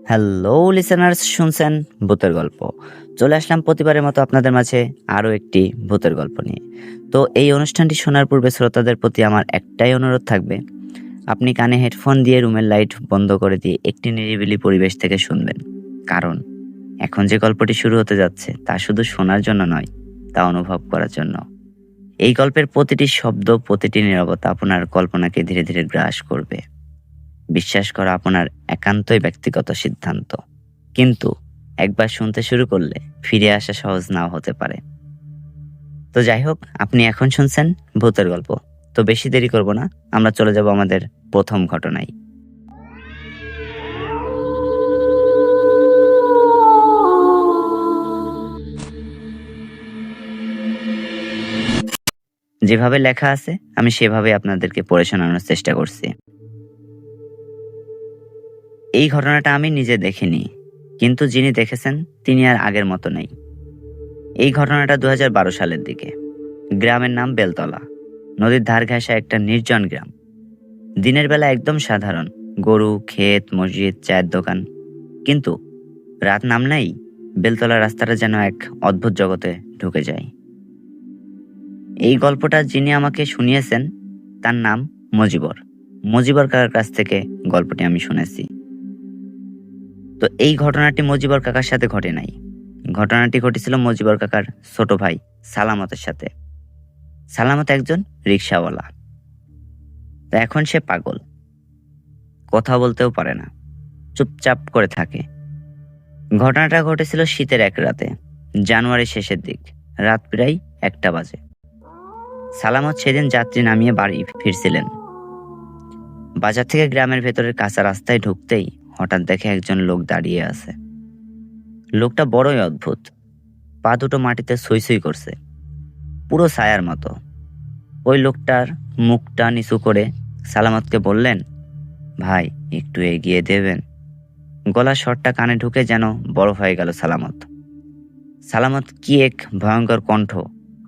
Hello listeners, শুনছেন ভূতের গল্প। চলে আসলাম প্রতিবারের মতো আপনাদের মাঝে আরও একটি ভূতের গল্প নিয়ে। তো এই অনুষ্ঠানটি শোনার পূর্বে শ্রোতাদের প্রতি আমার একটাই অনুরোধ থাকবে, আপনি কানে হেডফোন দিয়ে রুমের লাইট বন্ধ করে দিয়ে একটি নিরিবিলি পরিবেশ থেকে শুনবেন। কারণ এখন যে গল্পটি শুরু হতে যাচ্ছে তা শুধু শোনার জন্য নয়, তা অনুভব করার জন্য। এই গল্পের প্রতিটি শব্দ, প্রতিটি নীরবতা আপনার কল্পনাকে ধীরে ধীরে গ্রাস করবে। বিশ্বাস করা আপনার একান্তই ব্যক্তিগত সিদ্ধান্ত, কিন্তু একবার শুনতে শুরু করলে ফিরে আসা সহজ নাও হতে পারে। তো যাই হোক, আপনি এখন শুনছেন ভূতের গল্প। তো বেশি দেরি করব না, আমরা চলে যাব আমাদের প্রথম ঘটনায়। যেভাবে লেখা আছে আমি সেভাবে আপনাদেরকে পড়ে শোনানোর চেষ্টা করছি। এই ঘটনাটা আমি নিজে দেখিনি, কিন্তু যিনি দেখেছেন তিনি আর আগের মতো নেই। এই ঘটনাটা 2012 সালের দিকে। গ্রামের নাম বেলতলা। নদীর ধার ঘেঁষা একটা নির্জন গ্রাম। দিনের বেলা একদম সাধারণ, গরু, ক্ষেত, মসজিদ, চায়ের দোকান। কিন্তু রাত নামলেই বেলতলা রাস্তাটা যেন এক অদ্ভুত জগতে ঢুকে যায়। এই গল্পটা যিনি আমাকে শুনিয়েছেন তার নাম মজিবর। মজিবর কাকার কাছ থেকে গল্পটি আমি শুনেছি। তো এই ঘটনাটি মজিবর কাকার সাথে ঘটে নাই। ঘটনাটি ঘটেছিল মজিবর কাকার ছোট ভাই সালামতের সাথে। সালামত একজন রিক্সাওয়ালা। তো এখন সে পাগল, কথা বলতেও পারে না, চুপচাপ করে থাকে। ঘটনাটা ঘটেছিল শীতের এক রাতে, জানুয়ারি শেষের দিক, রাত প্রায় 1টা বাজে। সালামত সেদিন যাত্রী নামিয়ে বাড়ি ফিরছিলেন। বাজার থেকে গ্রামের ভেতরের কাঁচা রাস্তায় ঢুকতেই হঠাৎ দেখে একজন লোক দাঁড়িয়ে আছে। লোকটা বড়ই অদ্ভুত। পা দুটো মাটিতে সই সই করছে, পুরো ছায়ার মতো। ওই লোকটার মুখটা নিচু করে সালামতকে বললেন, ভাই একটু এগিয়ে দেবেন। গলার স্বরটা কানে ঢুকে যেন বরফ হয়ে গেল সালামত। সালামত কি এক ভয়ঙ্কর কণ্ঠ!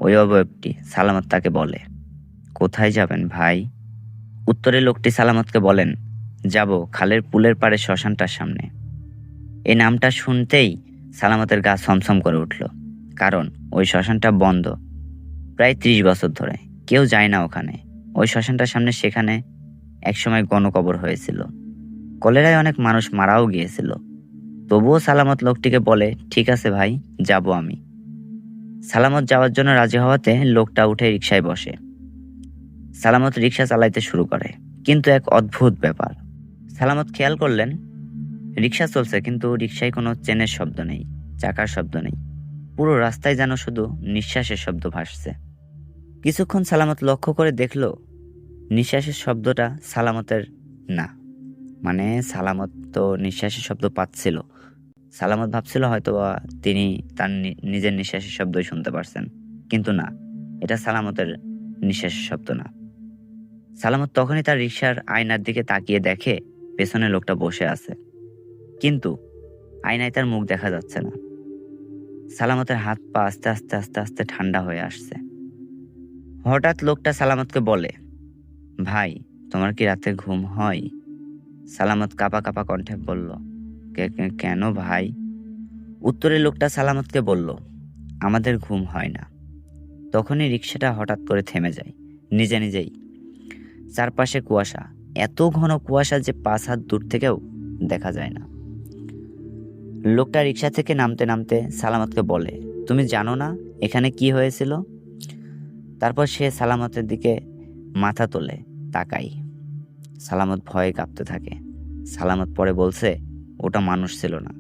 ওই অবয়বটি সালামত তাকে বলে, কোথায় যাবেন ভাই? উত্তরে লোকটি সালামতকে বলেন, যাব খালের পুলের পাড়ে শ্মশানটার সামনে। এই নামটা শুনতেই সালামতের গা ছমছম করে উঠল। কারণ ওই শ্মশানটা বন্ধ প্রায় 30 বছর ধরে, কেউ যায় না ওখানে। ওই শ্মশানটার সামনে, সেখানে একসময় গণকবর হয়েছিল। কলেরায় অনেক মানুষ মারাও গিয়েছিল। তবুও সালামত লোকটিকে বলে, ঠিক আছে ভাই, যাব আমি। সালামত যাওয়ার জন্য রাজি হওয়াতে লোকটা উঠে রিকশায় বসে। সালামত রিকশা চালাইতে শুরু করে। কিন্তু এক অদ্ভুত ব্যাপার, সালামত খেয়াল করলেন রিকশা চলছে, কিন্তু রিকশায় কোনো চেনের শব্দ নেই, চাকার শব্দ নেই। পুরো রাস্তায় যেন শুধু নিঃশ্বাসের শব্দ ভাসছে। কিছুক্ষণ সালামত লক্ষ্য করে দেখল নিঃশ্বাসের শব্দটা সালামতের না। মানে সালামত তো নিঃশ্বাসের শব্দ পাচ্ছিল। সালামত ভাবছিল হয়তো তিনি তার নিজের নিঃশ্বাসের শব্দই শুনতে পারছেন, কিন্তু না, এটা সালামতের নিঃশ্বাসের শব্দ না। সালামত তখনই তার রিকশার আয়নার দিকে তাকিয়ে দেখে পেছনে লোকটা বসে আছে, কিন্তু আয়নায় তার মুখ দেখা যাচ্ছে না। সালামতের হাত পা আস্তে আস্তে আস্তে আস্তে ঠান্ডা হয়ে আসছে। হঠাৎ লোকটা সালামতকে বলে, ভাই তোমার কি রাতে ঘুম হয়? সালামত কাঁপা কাঁপা কণ্ঠে বলল, কেন ভাই? উত্তরে লোকটা সালামতকে বলল, আমাদের ঘুম হয় না। তখনই রিকশাটা হঠাৎ করে থেমে যায় নিজে নিজেই। চারপাশে কুয়াশা, এত ঘন কুয়াশা যে 5 হাত দূর থেকেও দেখা যায় না। লোকটা রিকশা থেকে নামতে নামতে সালামতকে বলে, তুমি জানো না এখানে কি হয়েছিল? তারপর সে সালামতের দিকে মাথা তোলে, তাকাই। সালামত ভয়ে কাঁপতে থাকে। সালামত পরে বলছে, ওটা মানুষ ছিল না,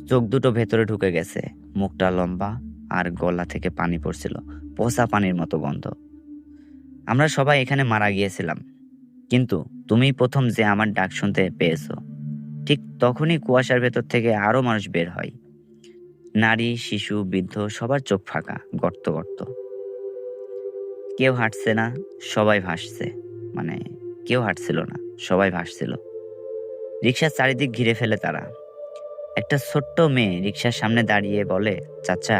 চোখ দুটো ভেতরে ঢুকে গেছে, মুখটা লম্বা, আর গলা থেকে পানি পড়ছিল, পচা পানির মতো গন্ধ। আমরা সবাই এখানে মারা গিয়েছিলাম, কিন্তু তুমিই প্রথম যে আমার ডাক শুনতে পেয়েছো। ঠিক তখনই কুয়াশার ভেতর থেকে আরো মানুষ বের হয়। নারী, শিশু, বৃদ্ধ, সবার চোখ ফাঁকা, গর্ত গর্ত। কেউ হাঁটছে না, সবাই ভাসছে। মানে কেউ হাঁটছিল না, সবাই ভাসছিল। রিকশার চারিদিক ঘিরে ফেলে তারা। একটা ছোট্ট মেয়ে রিকশার সামনে দাঁড়িয়ে বলে, চাচা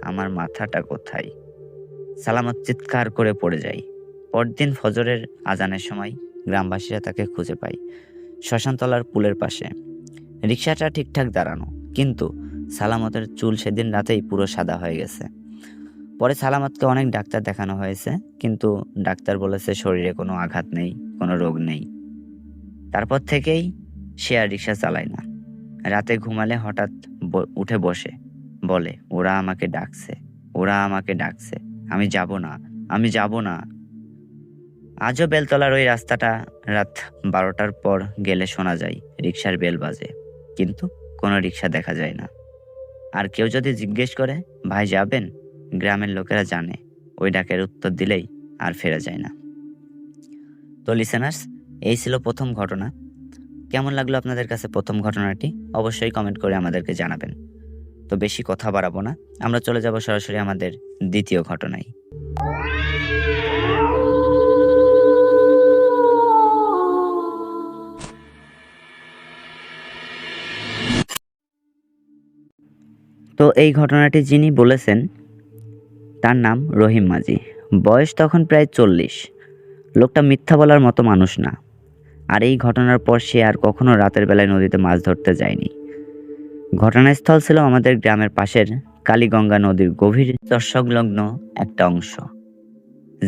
আমার মাথাটা কোথায়? সালামত চিৎকার করে পড়ে যায়। পরদিন ফজরের আজানের সময় গ্রামবাসীরা তাকে খুঁজে পায় শ্মশানতলার পুলের পাশে। রিকশাটা ঠিকঠাক দাঁড়ানো, কিন্তু সালামতের চুল সেদিন রাতেই পুরো সাদা হয়ে গেছে। পরে সালামতকে অনেক ডাক্তার দেখানো হয়েছে, কিন্তু ডাক্তার বলেছে শরীরে কোনো আঘাত নেই, কোনো রোগ নেই। তারপর থেকেই সে আর রিকশা চালায় না। রাতে ঘুমালে হঠাৎ উঠে বসে বলে, ওরা আমাকে ডাকছে, ওরা আমাকে ডাকছে, আমি যাব না, আমি যাব না। আজও বেলতলার ওই রাস্তাটা রাত 12টার পর গেলে শোনা যায় রিকশার বেল বাজে, কিন্তু কোনো রিকশা দেখা যায় না। আর কেউ যদি জিজ্ঞেস করে, ভাই যাবেন, গ্রামের লোকেরা জানে ওই ডাকের উত্তর দিলেই আর ফেরা যায় না। তো লিসেনার্স, এই ছিল প্রথম ঘটনা। কেমন লাগলো আপনাদের কাছে প্রথম ঘটনাটি? অবশ্যই কমেন্ট করে আমাদেরকে জানাবেন। তো বেশি কথা বাড়াবো না, আমরা চলে যাব সরাসরি আমাদের দ্বিতীয় ঘটনায়। তো এই ঘটনাটি যিনি বলেছেন তার নাম রহিম মাঝি। বয়স তখন প্রায় 40। লোকটা মিথ্যা বলার মতো মানুষ না। আর এই ঘটনার পর সে আর কখনো রাতের বেলায় নদীতে মাছ ধরতে যায়নি। ঘটনাস্থল ছিল আমাদের গ্রামের পাশের কালীগঙ্গা নদীর গভীর চরসংলগ্ন একটা অংশ।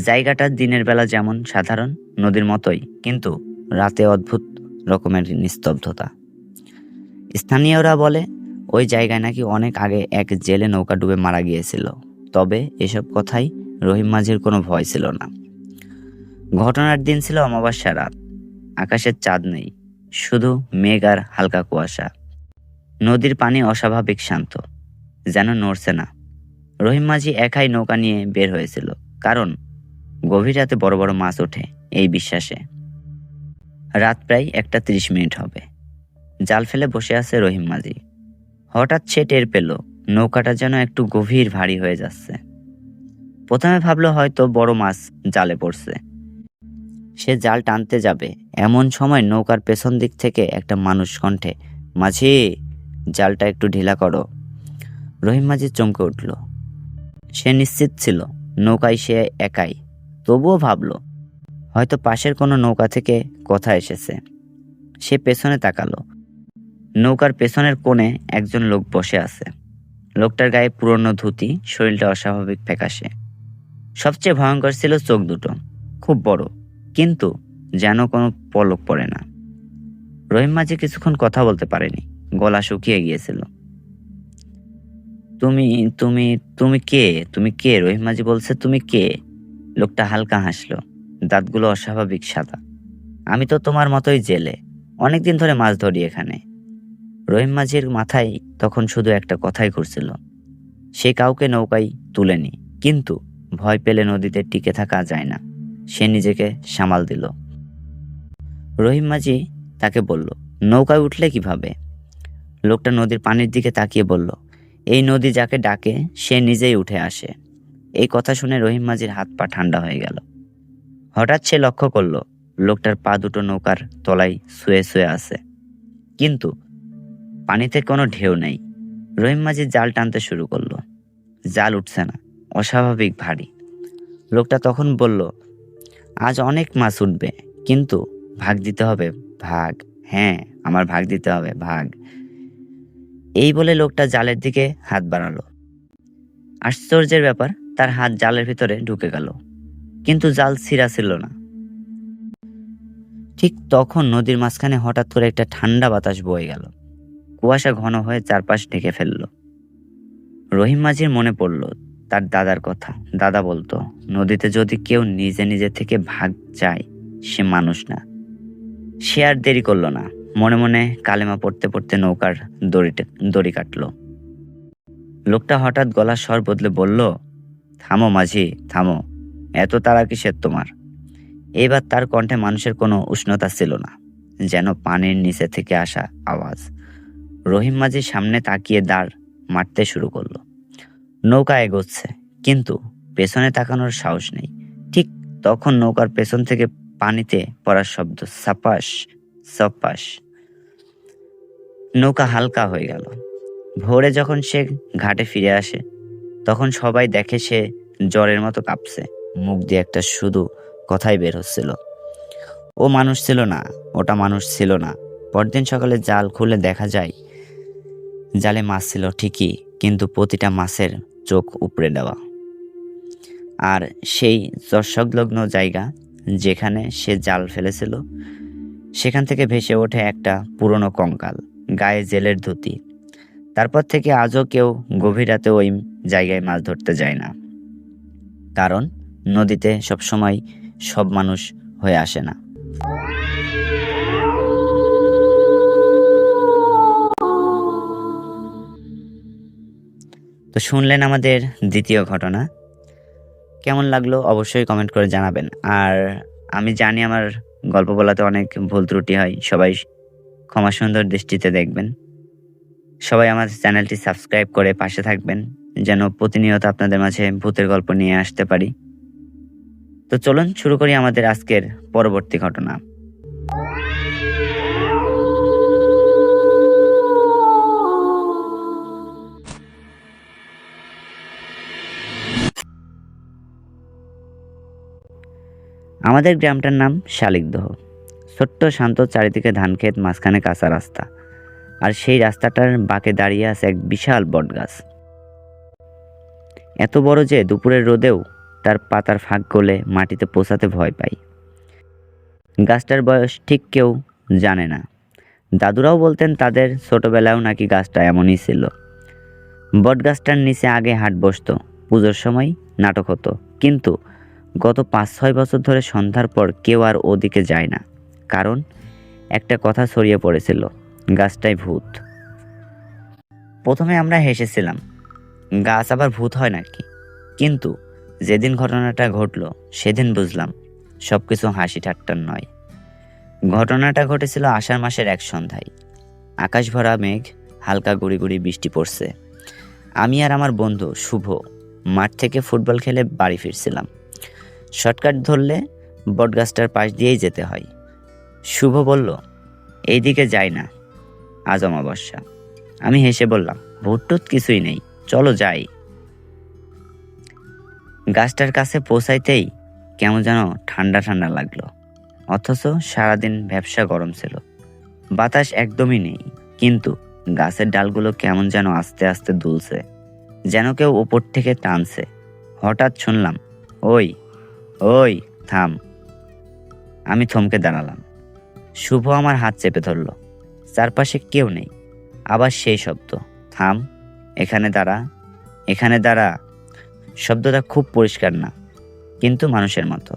জায়গাটা দিনের বেলা যেমন সাধারণ নদীর মতোই, কিন্তু রাতে অদ্ভুত রকমের নিস্তব্ধতা। স্থানীয়রা বলে ওই জায়গায় নাকি অনেক আগে এক জেলে নৌকা ডুবে মারা গিয়েছিল। তবে এসব কথাই রহিম মাঝির কোনো ভয় ছিল না। ঘটনার দিন ছিল অমাবস্যা রাত। আকাশের চাঁদ নেই, শুধু মেঘ আর হালকা কুয়াশা। নদীর পানি অস্বাভাবিক শান্ত, যেন নড়ছে না। রহিম মাঝি একাই নৌকা নিয়ে বের হয়েছিল, কারণ গভীর রাতে বড় বড় মাছ ওঠে এই বিশ্বাসে। রাত প্রায় 1:30 হবে। জাল ফেলে বসে আছে রহিম মাঝি। হঠাৎ সে টের পেল নৌকাটা যেন একটু গভীর ভারী হয়ে যাচ্ছে। প্রথমে ভাবলো হয়তো বড় মাছ জালে পড়ছে। সে জাল টানতে যাবে, এমন সময় নৌকার পেছন দিক থেকে একটা মানুষ কণ্ঠে, মাঝি, জালটা একটু ঢিলা করো। রহিম মাঝি চমকে উঠল। সে নিশ্চিত ছিল নৌকায় সে একাই, তবুও ভাবল হয়তো পাশের কোনো নৌকা থেকে কথা এসেছে। সে পেছনে তাকালো। নৌকার পেছনের কোণে একজন লোক বসে আছে। লোকটার গায়ে পুরনো ধুতি, শরীরটা অস্বাভাবিক ফ্যাকাশে। সবচেয়ে ভয়ঙ্কর ছিল চোখ দুটো, খুব বড়, কিন্তু যেন কোনো পলক পড়ে না। রহিম মাঝি কিছুক্ষণ কথা বলতে পারেনি, গলা শুকিয়ে গিয়েছিল। তুমি তুমি তুমি কে? তুমি কে? রহিম মাঝি বলছে, তুমি কে? লোকটা হালকা হাসলো, দাঁতগুলো অস্বাভাবিক সাদা। আমি তো তোমার মতোই জেলে, অনেকদিন ধরে মাছ ধরি এখানে। রহিম মাঝির মাথায় তখন শুধু একটা কথাই ঘুরছিল, সে কাউকে নৌকায় তুলেনি, কিন্তু ভয় পেলে নদীতে টিকে থাকা যায় না। সে নিজেকে সামাল দিল। রহিম মাঝি তাকে বলল, নৌকায় উঠলে কিভাবে? লোকটা নদীর পানির দিকে তাকিয়ে বলল, এই নদী যাকে ডাকে সে নিজেই উঠে আসে। এই কথা শুনে রহিম মাঝির হাত পা ঠান্ডা হয়ে গেল। হঠাৎ সে লক্ষ্য করলো লোকটার পা দুটো নৌকার তলায় শুয়ে শুয়ে আছে, কিন্তু পানিতে কোনো ঢেউ নেই। রহিম মাঝি জাল টানতে শুরু করলো। জাল উঠছে না, অস্বাভাবিক ভারী। লোকটা তখন বলল, আজ অনেক মাছ উঠবে, কিন্তু ভাগ দিতে হবে, ভাগ। হ্যাঁ, আমার ভাগ দিতে হবে, ভাগ। এই বলে লোকটা জালের দিকে হাত বাড়ালো। আশ্চর্যের ব্যাপার, তার হাত জালের ভিতরে ঢুকে গেল, কিন্তু জাল ছিঁড়া ছিল না। ঠিক তখন নদীর মাঝখানে হঠাৎ করে একটা ঠান্ডা বাতাস বয়ে গেল। কুয়াশা ঘন হয়ে চারপাশ ঢেকে ফেলল। রহিম মাঝির মনে পড়ল তার দাদার কথা। দাদা বলতো, নদীতে যদি কেউ নিজে নিজে থেকে ভাগ চায়, সে মানুষ না। সে আর দেরি করলো না, মনে মনে কালেমা পড়তে পড়তে নৌকার দড়ি কাটলো। লোকটা হঠাৎ গলার স্বর বদলে বলল, থামো মাঝি, থামো, এত তাড়া কিসের তোমার? এবার তার কণ্ঠে মানুষের কোনো উষ্ণতা ছিল না, যেন পানির নিচে থেকে আসা আওয়াজ। রহিম মাঝি সামনে তাকিয়ে দাঁড় মারতে শুরু করলো। নৌকা এগোচ্ছে, কিন্তু পেছনে তাকানোর সাহস নেই। ঠিক তখন নৌকার পেছন থেকে পানিতে পড়ার শব্দ, সাপাস সাপাস। নৌকা হালকা হয়ে গেল। ভোরে যখন সে ঘাটে ফিরে আসে, তখন সবাই দেখে সে জ্বরের মতো কাঁপছে, মুখ দিয়ে একটা শুধু কথাই বের হচ্ছিল, ও মানুষ ছিল না, ওটা মানুষ ছিল না। পরদিন সকালে জাল খুলে দেখা যায় জালে মাছ ছিল ঠিকই, কিন্তু প্রতিটা মাছের চোখ উপড়ে দেওয়া। আর সেই সংলগ্ন জায়গা যেখানে সে জাল ফেলেছিল, সেখান থেকে ভেসে ওঠে একটা পুরনো কঙ্কাল, গায়ে জেলের ধুতি। তারপর থেকে আজও কেউ গভীর রাতে ওই জায়গায় মাছ ধরতে যায় না, কারণ নদীতে সবসময় সব মানুষ হয়ে আসে না। তো শুনলেন আমাদের দ্বিতীয় ঘটনা। কেমন লাগলো অবশ্যই কমেন্ট করে জানাবেন। আর আমি জানি আমার গল্প বলাতে অনেক ভুল ত্রুটি হয়, সবাই ক্ষমা সুন্দর দৃষ্টিতে দেখবেন। সবাই আমার চ্যানেলটি সাবস্ক্রাইব করে পাশে থাকবেন, যেন প্রতিনিয়ত আপনাদের মাঝে ভূতের গল্প নিয়ে আসতে পারি। তো চলুন শুরু করি আমাদের আজকের পরবর্তী ঘটনা। আমাদের গ্রামটার নাম শালিকদহ। ছোট্ট শান্ত, চারিদিকে ধানক্ষেত, মাঝখানে কাঁচা রাস্তা, আর সেই রাস্তাটার বাঁকে দাঁড়িয়ে আছে এক বিশাল বটগাছ। এত বড় যে দুপুরের রোদেও তার পাতার ফাঁক গলে মাটিতে পৌঁছাতে ভয় পাই। গাছটার বয়স ঠিক কেউ জানে না। দাদুরাও বলতেন তাদের ছোটবেলায়ও নাকি গাছটা এমনই ছিল। বটগাছটার নিচে আগে হাট বসতো, পুজোর সময় নাটক হতো, কিন্তু গত 5-6 বছর ধরে সন্ধ্যার পর কেউ আর ওদিকে যায় না, কারণ একটা কথা ছড়িয়ে পড়েছিল, গাছটাই ভূত। প্রথমে আমরা হেসেছিলাম, গাছ আবার ভূত হয় নাকি? কিন্তু যেদিন ঘটনাটা ঘটলো সেদিন বুঝলাম সবকিছু হাসি ঠাট্টার নয়। ঘটনাটা ঘটেছিল আষাঢ় মাসের এক সন্ধ্যায়। আকাশ ভরা মেঘ, হালকা গুড়ি গুড়ি বৃষ্টি পড়ছে। আমি আর আমার বন্ধু শুভ মাঠ থেকে ফুটবল খেলে বাড়ি ফিরছিলাম। শর্টকাট ধরলে বটগাছটার পাশ দিয়েই যেতে হয়। শুভ বলল, এইদিকে যাই না, আজ অমাবস্যা। আমি হেসে বললাম, ভূত টুত কিছুই নেই, চলো যাই। গাছটার কাছে পৌঁছাইতেই কেমন যেন ঠান্ডা ঠান্ডা লাগলো, অথচ সারাদিন ব্যবসা গরম ছিল। বাতাস একদমই নেই, কিন্তু গাছের ডালগুলো কেমন যেন আস্তে আস্তে দুলছে, যেন কেউ উপর থেকে টানছে। হঠাৎ শুনলাম, ওই ওই থাম। আমি থমকে দাঁড়ালাম। শুভ আমার হাত চেপে ধরল। চারপাশে কেউ নেই। আবার সেই শব্দ, থাম, এখানে দাঁড়া, এখানে দাঁড়া। শব্দটা খুব পরিষ্কার না, কিন্তু মানুষের মতো।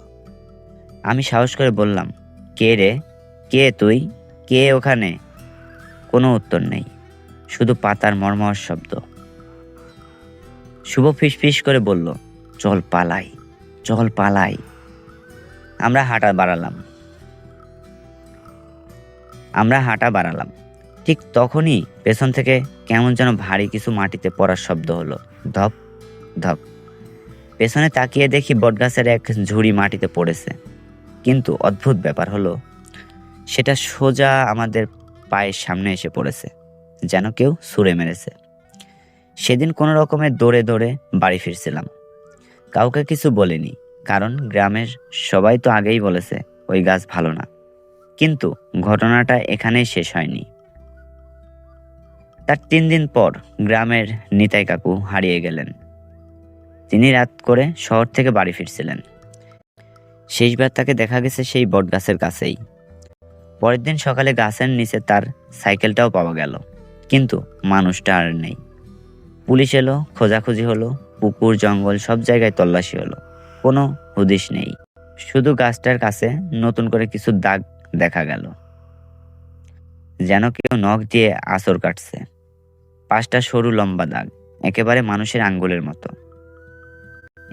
আমি সাহস করে বললাম, কে রে, কে তুই, কে ওখানে? কোনো উত্তর নেই, শুধু পাতার মর্মর শব্দ। শুভ ফিসফিস করে বলল, চল পালাই, চল পালাই। আমরা হাঁটা বাড়ালাম। ঠিক তখনই পেছন থেকে কেমন যেন ভারী কিছু মাটিতে পড়ার শব্দ হলো, ধপ ধপ। পেছনে তাকিয়ে দেখি বটগাছের এক ঝুড়ি মাটিতে পড়েছে, কিন্তু অদ্ভুত ব্যাপার হলো সেটা সোজা আমাদের পায়ের সামনে এসে পড়েছে, যেন কেউ ছুঁড়ে মেরেছে। সেদিন কোনো রকমে দৌড়ে দৌড়ে বাড়ি ফিরছিলাম। কাউকে কিছু বলিনি, কারণ গ্রামের সবাই তো আগেই বলেছে ওই গাছ ভালো না। কিন্তু ঘটনাটা এখানেই শেষ হয়নি। তার 3 দিন পর গ্রামের নিতাই কাকু হারিয়ে গেলেন। তিনি রাত করে শহর থেকে বাড়ি ফিরছিলেন। শেষবার তাকে দেখা গেছে সেই বটগাছের কাছেই। পরের দিন সকালে গাছের নিচে তার সাইকেলটাও পাওয়া গেল, কিন্তু মানুষটা আর নেই। পুলিশ এলো, খোঁজাখুঁজি হলো, পুকুর জঙ্গল সব জায়গায় তল্লাশি হলো, কোনো হদিশ নেই। শুধু গাছটার কাছে নতুন করে কিছু দাগ দেখা গেল, যেন কেউ নখ দিয়ে আঁচড় কাটছে। 5টা সরু লম্বা দাগ, একেবারে মানুষের আঙ্গুলের মতো।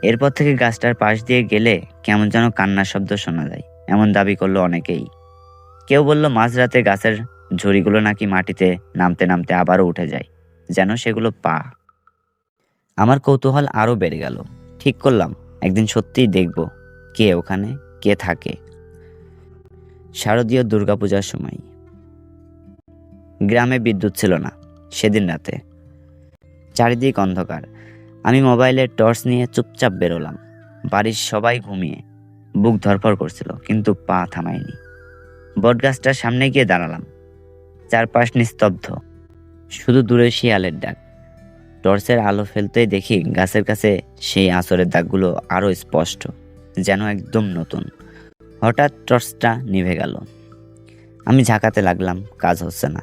এরপর থেকে গাছটার পাশ দিয়ে গেলে কেমন যেন কান্নার শব্দ শোনা যায়, এমন দাবি করলো অনেকেই। কেউ বলল মাঝরাতে গাছের ঝুড়িগুলো নাকি মাটিতে নামতে নামতে আবারও উঠে যায়, যেন সেগুলো পা। আমার কৌতূহল আরো বেড়ে গেল। ঠিক করলাম একদিন সত্যিই দেখব কে ওখানে, কে থাকে। শারদীয় দুর্গাপূজার সময় গ্রামে বিদ্যুৎ ছিল না সেদিন রাতে। চারিদিক অন্ধকার, আমি মোবাইলের টর্চ নিয়ে চুপচাপ বেরোলাম। বাড়ির সবাই ঘুমিয়ে, বুক ধড়ফড় করছিল, কিন্তু পা থামায়নি। বটগাছটার সামনে গিয়ে দাঁড়ালাম। চারপাশ নিস্তব্ধ, শুধু দূরে শিয়ালের ডাক। টর্চের আলো ফেলতেই দেখি গাছের কাছে সেই আঁচড়ের দাগগুলো আরো স্পষ্ট, যেন একদম নতুন। হঠাৎ টর্চটা নিভে গেল। আমি ঝাঁকাতে লাগলাম, কাজ হচ্ছে না।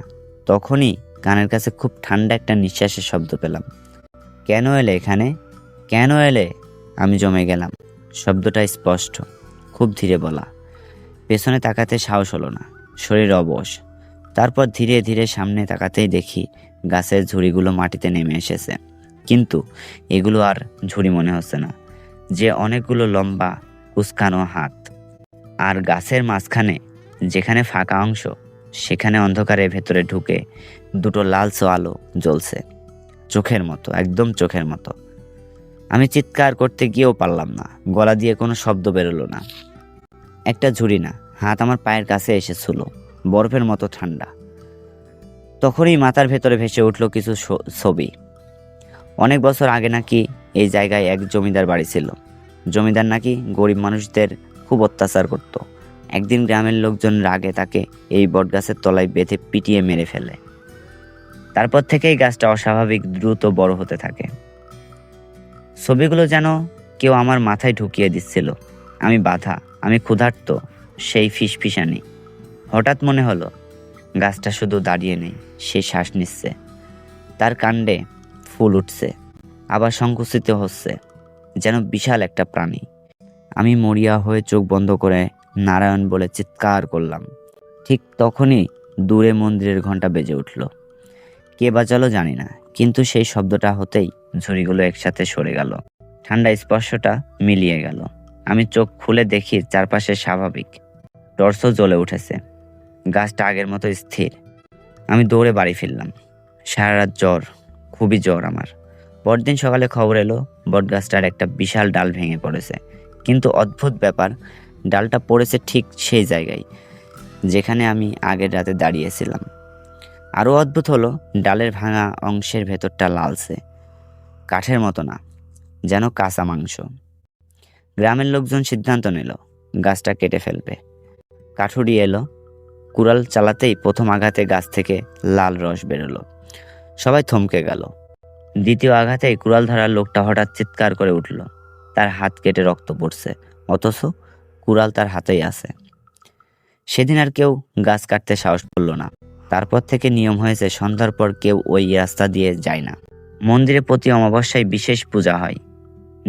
তখনই কানের কাছে খুব ঠান্ডা একটা নিঃশ্বাসের শব্দ পেলাম। কেন এলে এখানে, কেন এলে? আমি জমে গেলাম। শব্দটা স্পষ্ট, খুব ধীরে বলা। পেছনে তাকাতে সাহস হলো না, শরীর অবশ। তারপর ধীরে ধীরে সামনে তাকাতেই দেখি গাছের ঝুড়িগুলো মাটিতে নেমে এসেছে। কিন্তু এগুলো আর ঝুড়ি মনে হচ্ছে না, যে অনেকগুলো লম্বা কুচকানো হাত। আর গাছের মাঝখানে যেখানে ফাঁকা অংশ, সেখানে অন্ধকারের ভেতরে ঢুকে দুটো লালচে আলো জ্বলছে, চোখের মতো, একদম চোখের মতো। আমি চিৎকার করতে গিয়েও পারলাম না, গলা দিয়ে কোনো শব্দ বেরোলো না। একটা ঝুড়ি না, হাত আমার পায়ের কাছে এসেছিল, বরফের মতো ঠান্ডা। তখনই মাথার ভেতরে ভেসে উঠলো কিছু ছবি। অনেক বছর আগে নাকি এই জায়গায় এক জমিদার বাড়ি ছিল। জমিদার নাকি গরিব মানুষদের খুব অত্যাচার করত। একদিন গ্রামের লোকজন রাগে তাকে এই বটগাছের তলায় বেঁধে পিটিয়ে মেরে ফেলে। তারপর থেকেই গাছটা অস্বাভাবিক দ্রুত বড় হতে থাকে। ছবিগুলো যেন কেউ আমার মাথায় ঢুকিয়ে দিচ্ছিল। আমি বাধা, আমি ক্ষুধার্ত, সেই ফিসফিসানি। হঠাৎ মনে হলো গাছটা শুধু দাঁড়িয়ে নেই, সে শ্বাস নিচ্ছে। তার কাণ্ডে ফুল উঠছে, আবার সংকুচিত হচ্ছে, যেন বিশাল একটা প্রাণী। আমি মরিয়া হয়ে চোখ বন্ধ করে নারায়ণ বলে চিৎকার করলাম। ঠিক তখনই দূরে মন্দিরের ঘন্টা বেজে উঠল। কে বাজালো জানি না, কিন্তু সেই শব্দটা হতেই ঝুড়িগুলো একসাথে সরে গেল। ঠান্ডা স্পর্শটা মিলিয়ে গেল। আমি চোখ খুলে দেখি চারপাশে স্বাভাবিক। টর্চও জ্বলে উঠেছে। গাছটা আগের মতো স্থির। আমি দৌড়ে বাড়ি ফিরলাম। সারা রাত জ্বর, খুবই জ্বর আমার। পরদিন সকালে খবর এলো বটগাছটার একটা বিশাল ডাল ভেঙে পড়েছে। কিন্তু অদ্ভুত ব্যাপার, ডালটা পড়েছে ঠিক সেই জায়গায় যেখানে আমি আগের রাতে দাঁড়িয়েছিলাম। আরও অদ্ভুত হলো, ডালের ভাঙা অংশের ভেতরটা লালচে, কাঠের মতো না, যেন কাঁচা মাংস। গ্রামের লোকজন সিদ্ধান্ত নিল গাছটা কেটে ফেলবে। কাঠুরি এলো, কুড়াল চালাতেই প্রথম আঘাতে গাছ থেকে লাল রস বেরোলো। সবাই থমকে গেল। দ্বিতীয় আঘাতেই কুড়াল ধরার লোকটা হঠাৎ চিৎকার করে উঠল। তার হাত কেটে রক্ত পড়ছে, অথচ কুড়াল তার হাতেই আছে। সেদিন আর কেউ গাছ কাটতে সাহস করল না। তারপর থেকে নিয়ম হয়েছে, সন্ধ্যার পর কেউ ওই রাস্তা দিয়ে যায় না। মন্দিরে প্রতি অমাবস্যায় বিশেষ পূজা হয়।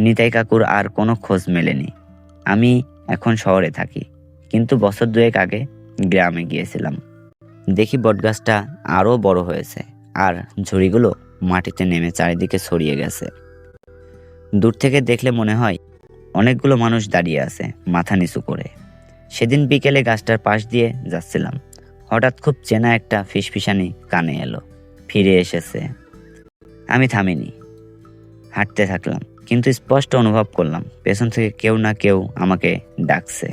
নিতাই কাকুর আর কোনো খোঁজ মেলেনি। আমি এখন শহরে থাকি, কিন্তু বছর দুয়েক আগে গ্রামে গিয়েছিলাম। দেখি বটগাছটা আরও বড় হয়েছে, আর ঝুড়িগুলো মাটিতে নেমে চারিদিকে ছড়িয়ে গেছে। দূর থেকে দেখলে মনে হয় অনেকগুলো মানুষ দাঁড়িয়ে আছে মাথা নিচু করে। সেদিন বিকেলে গাছটার পাশ দিয়ে যাচ্ছিলাম, হঠাৎ খুব চেনা একটা ফিসফিসানি কানে এলো, ফিরে এসেছে। আমি থামিনি, হাঁটতে থাকলাম, কিন্তু স্পষ্ট অনুভব করলাম পেছন থেকে কেউ না কেউ আমাকে ডাকছে।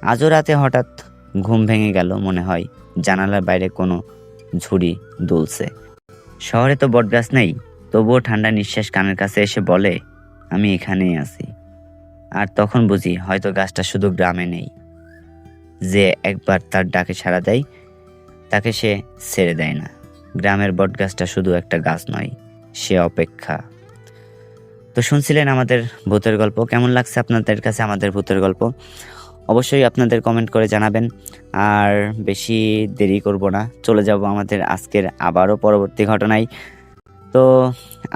আজও রাতে হঠাৎ ঘুম ভেঙে গেল, মনে হয় জানালার বাইরে কোনো ঝুড়ি দুলছে। শহরে তো বটগাছ নেই, তবুও ঠান্ডা নিঃশ্বাস কানের কাছে এসে বলে আমি এখানেই আছি। আর তখন বুঝি হয়তো গাছটা শুধু গ্রামে নেই, যে একবার তার ডাকে সাড়া দেয় তাকে সে ছেড়ে দেয় না। গ্রামের বটগাছটা শুধু একটা গাছ নয়, সে অপেক্ষা। তো শুনছিলেন আমাদের ভূতের গল্প। কেমন লাগছে আপনাদের কাছে আমাদের ভূতের গল্প? অবশ্যই আপনাদের কমেন্ট করে জানাবেন। আর বেশি দেরি করব না, চলে যাব আমাদের আজকের আবারও পরবর্তী ঘটনায়। তো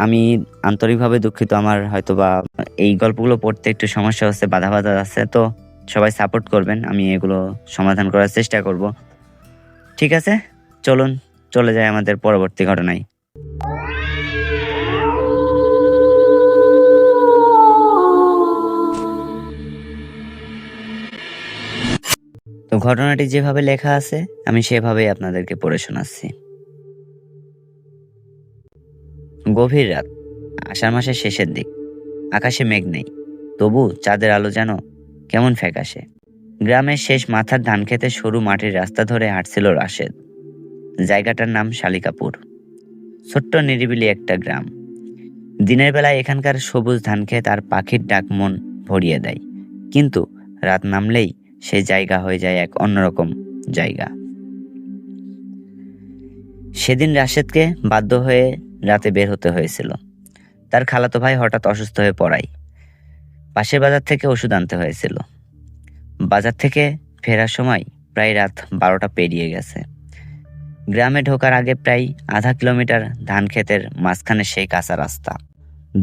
আমি আন্তরিকভাবে দুঃখিত, আমার হয়তোবা এই গল্পগুলো পড়তে একটু সমস্যা হচ্ছে, বাধা আছে। তো সবাই সাপোর্ট করবেন, আমি এগুলো সমাধান করার চেষ্টা করব। ঠিক আছে, চলুন চলে যাই আমাদের পরবর্তী ঘটনায়। তো ঘটনাটি যেভাবে লেখা আছে আমি সেভাবেই আপনাদেরকে পড়ে শোনাচ্ছি। গভীর রাত, আষাঢ় মাসের শেষের দিক। আকাশে মেঘ নেই, তবু চাঁদের আলো যেন কেমন ফ্যাকাশে। গ্রামের শেষ মাথার ধান খেতে সরু মাটির রাস্তা ধরে হাঁটছিল রাশেদ। জায়গাটার নাম শালিকাপুর। ছোট্ট নিরিবিলি একটা গ্রাম। দিনের বেলায় এখানকার সবুজ ধান ক্ষেত আর পাখির ডাক মন ভরিয়ে দেয়, কিন্তু রাত নামলেই সেই জায়গা হয়ে যায় এক অন্যরকম জায়গা। সেদিন রাশেদকে বাধ্য হয়ে রাতে বের হতে হয়েছিল। তার খালাতো ভাই হঠাৎ অসুস্থ হয়ে পড়ায় পাশের বাজার থেকে ওষুধ আনতে হয়েছিল। বাজার থেকে ফেরার সময় প্রায় রাত 12টা পেরিয়ে গেছে। গ্রামে ঢোকার আগে প্রায় আধা কিলোমিটার ধান ক্ষেতের মাঝখানে সেই কাঁচা রাস্তা,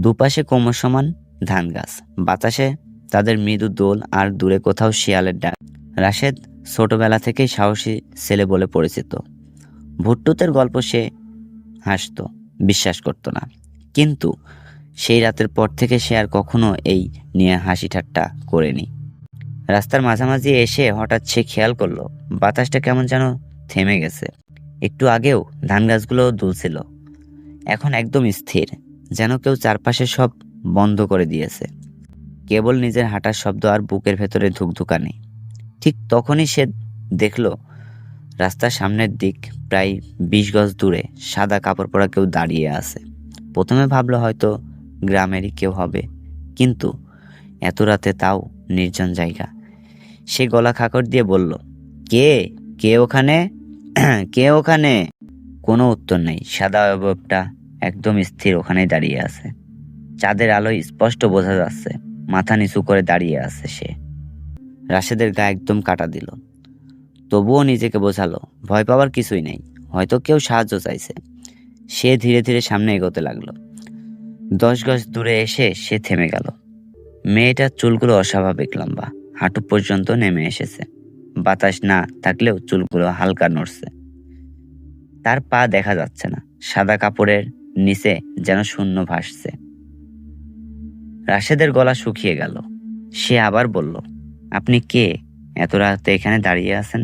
দুপাশে কোমর সমান ধান গাছ, বাতাসে তাদের মৃদু দোল, আর দূরে কোথাও শিয়ালের ডাক। রাশেদ ছোটবেলা থেকেই সাহসী ছেলে বলে পরিচিত। ভুট্টুতের গল্প সে হাসত, বিশ্বাস করত না, কিন্তু সেই রাতের পর থেকে সে আর কখনো এই নিয়ে হাসি ঠাট্টা করেনি। রাস্তার মাঝামাঝি এসে হঠাৎ সে খেয়াল করলো বাতাসটা কেমন যেন থেমে গেছে। একটু আগেও ধান গাছগুলো দুলছিল, এখন একদম স্থির, যেন কেউ চারপাশে সব বন্ধ করে দিয়েছে। কেবল নিজের হাঁটার শব্দ আর বুকের ভেতরে ধুকধুকানি। ঠিক তখনই সে দেখল রাস্তার সামনের দিক প্রায় 20 গজ দূরে সাদা কাপড় পরা কেউ দাঁড়িয়ে আছে। প্রথমে ভাবলো হয়তো গ্রামেরই কেউ হবে, কিন্তু এত রাতে তাও নির্জন জায়গা। সে গলা খাকড় দিয়ে বলল, কে কে ওখানে? কে ওখানে? কোনো উত্তর নেই। সাদা অবয়বটা একদম স্থির ওখানেই দাঁড়িয়ে আছে। চাঁদের আলোয় স্পষ্ট বোঝা যাচ্ছে মাথা নিচু করে দাঁড়িয়ে আছে সে। রাশেদের গা একদম কাটা দিল, তবুও নিজেকে বোঝালো ভয় পাওয়ার কিছুই নেই, হয়তো কেউ সাহায্য চাইছে। সে ধীরে ধীরে সামনে এগোতে লাগলো। 10 গজ দূরে এসে সে থেমে গেল। মেয়েটার চুলগুলো অস্বাভাবিক লম্বা, হাঁটু পর্যন্ত নেমে এসেছে। বাতাস না থাকলেও চুলগুলো হালকা নড়ছে। তার পা দেখা যাচ্ছে না, সাদা কাপড়ের নিচে যেন শূন্য ভাসছে। রাশেদের গলা শুকিয়ে গেল। সে আবার বলল, আপনি কে? এত রাতে এখানে দাঁড়িয়ে আছেন?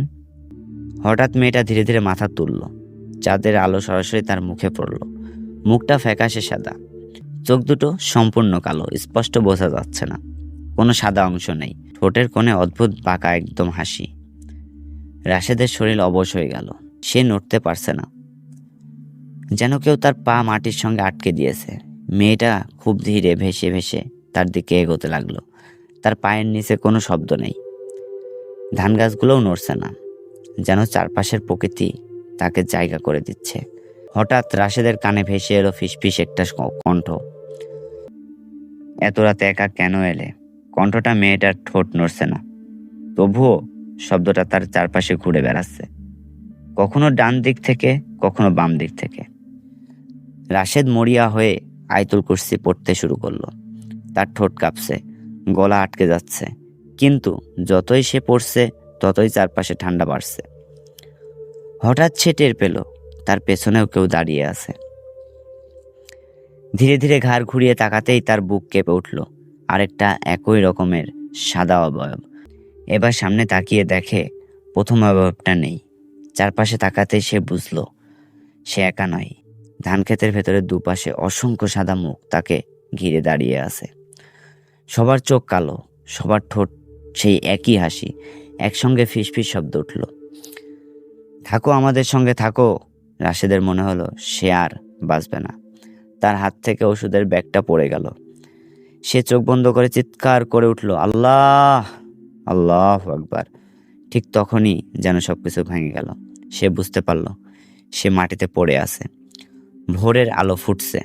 হঠাৎ মেয়েটা ধীরে ধীরে মাথা তুলল। চাঁদের আলো সরাসরি তার মুখে পড়ল। মুখটা ফ্যাকাশে সাদা, চোখ দুটো সম্পূর্ণ কালো, স্পষ্ট বোঝা যাচ্ছে না কোনো সাদা অংশ নেই। ঠোঁটের কোণে অদ্ভুত বাঁকা একদম হাসি। রাশেদের শরীর অবশ হয়ে গেল। সে নড়তে পারছে না, যেন কেউ তার পা মাটির সঙ্গে আটকে দিয়েছে। মেয়েটা খুব ধীরে ভেসে ভেসে তার দিকে এগোতে লাগলো। তার পায়ের নিচে কোনো শব্দ নেই, ধান গাছগুলোও নড়ছে না, যেন চারপাশের প্রকৃতি তাকে জায়গা করে দিচ্ছে। হঠাৎ রাশেদের কানে ভেসে এলো ফিসফিস একটা কণ্ঠ, এত রাতে একা কেন এলে? কণ্ঠটা মেয়েটার ঠোঁট নড়ছে না, তবুও শব্দটা তার চারপাশে ঘুরে বেড়াচ্ছে, কখনো ডান দিক থেকে কখনো বাম দিক থেকে। রাশেদ মরিয়া হয়ে আয়াতুল কুরসি পড়তে শুরু করলো। তার ঠোঁট কাঁপছে, গলা আটকে যাচ্ছে, কিন্তু যতই সে পড়ছে ততই চারপাশে ঠান্ডা বাড়ছে। হঠাৎ সে টের পেল তার পেছনেও কেউ দাঁড়িয়ে আছে। ধীরে ধীরে ঘাড় ঘুরিয়ে তাকাতেই তার বুক কেঁপে উঠল। আরেকটা একই রকমের সাদা অবয়ব। এবার সামনে তাকিয়ে দেখে প্রথম অবয়বটা নেই। চারপাশে তাকাতেই সে বুঝলো সে একা নয়। ধান ক্ষেতের ভেতরে দুপাশে অসংখ্য সাদা মুখ তাকে ঘিরে দাঁড়িয়ে আছে। সবার চোখ কালো, সবার ঠোঁট সেই একই হাসি। একসঙ্গে ফিসফিস শব্দ উঠল, থাকো আমাদের সঙ্গে থাকো। রাশেদের মনে হলো সে আর বাঁচবে না। তার হাত থেকে ওষুধের ব্যাগটা পড়ে গেল। সে চোখ বন্ধ করে চিৎকার করে উঠল, আল্লাহ, আল্লাহু আকবার। ঠিক তখনই যেন সবকিছু ভেঙে গেল। সে বুঝতে পারল সে মাটিতে পড়ে আছে। ভোরের আলো ফুটছে,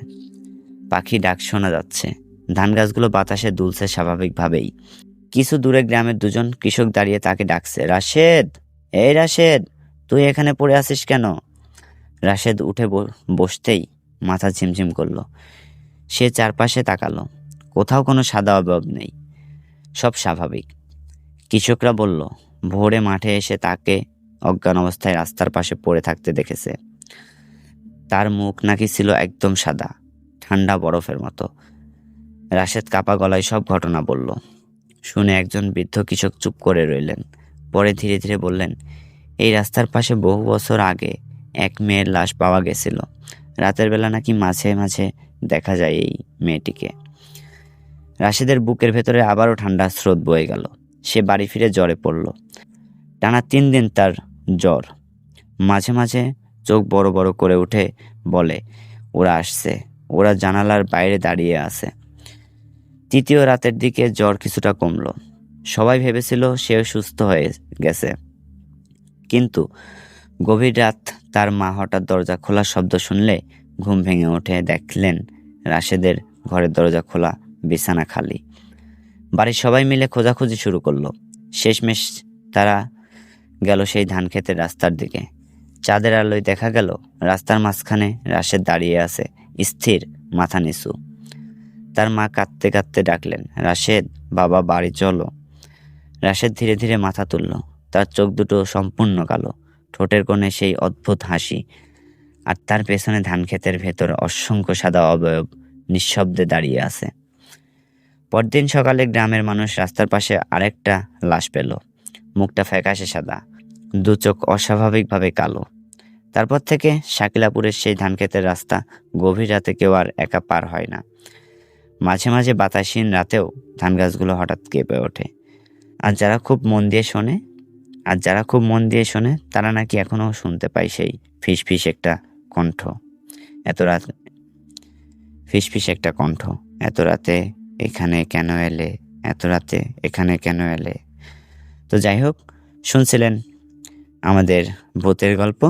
পাখি ডাক শোনা যাচ্ছে, ধান গাছগুলো বাতাসে দুলছে স্বাভাবিকভাবেই। কিছু দূরে গ্রামের দুজন কৃষক দাঁড়িয়ে তাকে ডাকছে, রাশেদ, এই রাশেদ, তুই এখানে পড়ে আছিস কেন? রাশেদ উঠে বসতেই মাথা ঝিমঝিম করলো। সে চারপাশে তাকালো, কোথাও কোনো সাদা অবয়ব নেই, সব স্বাভাবিক। কৃষকরা বলল ভোরে মাঠে এসে তাকে অজ্ঞান অবস্থায় রাস্তার পাশে পড়ে থাকতে দেখেছে। তার মুখ নাকি ছিল একদম সাদা, ঠান্ডা বরফের মতো। রাশেদ কাপা গলায় সব ঘটনা বলল। শুনে একজন বৃদ্ধ কৃষক চুপ করে রইলেন। পরে ধীরে ধীরে বললেন, এই রাস্তার পাশে বহু বছর আগে এক মেয়ের লাশ পাওয়া গেছিল। রাতের বেলা নাকি মাঝে মাঝে দেখা যায় এই মেয়েটিকে। রাশেদের বুকের ভেতরে আবারও ঠান্ডা স্রোত বয়ে গেল। সে বাড়ি ফিরে জ্বরে পড়ল। টানা 3 দিন তার জ্বর। মাঝে মাঝে চোখ বড় বড় করে উঠে বলে, ওরা আসছে, ওরা জানালার বাইরে দাঁড়িয়ে আছে। তৃতীয় রাতের দিকে জ্বর কিছুটা কমলো। সবাই ভেবেছিল সে সুস্থ হয়ে গেছে, কিন্তু গভীর রাত তার মা হঠাৎ দরজা খোলার শব্দ শুনলে ঘুম ভেঙে উঠে দেখলেন রাশেদের ঘরের দরজা খোলা, বিছানা খালি। বাড়ির সবাই মিলে খোঁজাখুঁজি শুরু করলো। শেষমেশ তারা গেল সেই ধান ক্ষেতের রাস্তার দিকে। চাঁদের আলোয় দেখা গেল রাস্তার মাঝখানে রাশেদ দাঁড়িয়ে আছে, স্থির, মাথা নিচু। তার মা কাঁদতে কাঁদতে ডাকলেন, রাশেদ, বাবা, বাড়ি চলো। রাশেদ ধীরে ধীরে মাথা তুলল। তার চোখ দুটো সম্পূর্ণ কালো, ঠোঁটের কোণে সেই অদ্ভুত হাসি, আর তার পেছনে ধান ক্ষেতের ভেতর অসংখ্য সাদা অবয়ব নিঃশব্দে দাঁড়িয়ে আছে। পরদিন সকালে গ্রামের মানুষ রাস্তার পাশে আরেকটা লাশ পেল। মুখটা ফ্যাকাশে সাদা, দু চোখ অস্বাভাবিকভাবে কালো। তারপর থেকে শাকিলাপুরের সেই ধানক্ষেতের রাস্তা গভীর রাতে কেউ আর একা পার হয় না। মাঝে মাঝে বাতাসহীন রাতেও ধান গাছগুলো হঠাৎ কেঁপে ওঠে। আর যারা খুব মন দিয়ে শোনে তারা নাকি এখনো শুনতে পায় সেই ফিসফিস একটা কণ্ঠ। ফিসফিস একটা কণ্ঠ, এত রাতে এখানে কেন এলে, এত রাতে এখানে কেন এলে। তো যাই হোক, শুনছিলেন আমাদের ভূতের গল্প।